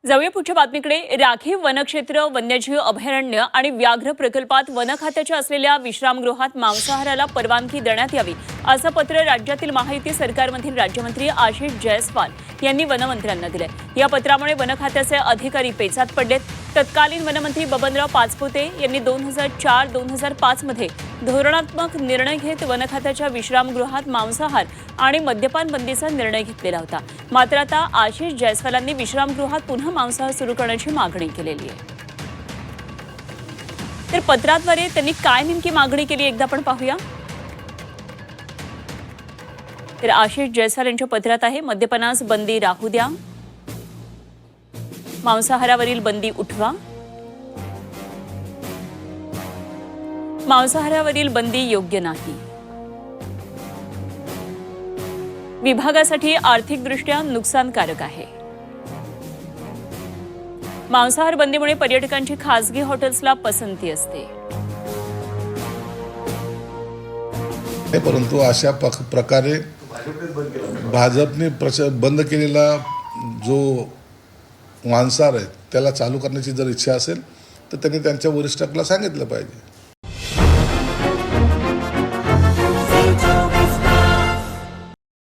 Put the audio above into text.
जाऊया पुढच्या बातमीकडे। राखीव वनक्षेत्र, वन्यजीव अभयारण्य आणि व्याघ्र प्रकल्पात वन खात्याच्या असलेल्या विश्रामगृहात मांसाहाराला परवानगी देण्यात यावी असं पत्र राज्यातील महायुती सरकारमधील राज्यमंत्री आशिष जयस्वाल यांनी वनमंत्र्यांना दिले। या पत्रामुळे वन खात्याचे अधिकारी पेचात पडलेत। तत्कालीन वनमंत्री बबनराव पाचपुते यांनी 2004-2005 मध्ये धोरणात्मक निर्णय घेत वन खात्याच्या विश्रामगृहात मांसाहार आणि मद्यपान बंदीचा निर्णय घेतलेला होता। मात्र आता आशिष जयस्वालांनी विश्रामगृहात पुन्हा मांसाहार सुरू करण्याची मागणी केलेली आहे। तर पत्राद्वारे त्यांनी काय नेमकी मागणी केली एकदा आपण पाहूया। तर आशिष जयस्वाल यांच्या पत्रात आहे, मद्यपानास बंदी राहू द्या, मांसाहारावरील बंदी उठवा, मांसाहारावरील बंदी योग्य नाही, विभागासाठी आर्थिकदृष्ट्या नुकसानकारक आहे, मांसाहार बंदीमुळे पर्यटकांची खासगी हॉटेल्सला पसंती असते। परंतु अशा प्रकारे भाजपने बंद केलेला जो मांसाहार आहे त्याला चालू करण्याची जर इच्छा असेल तर त्यांनी त्यांच्या वरिष्ठांना सांगितलं पाहिजे।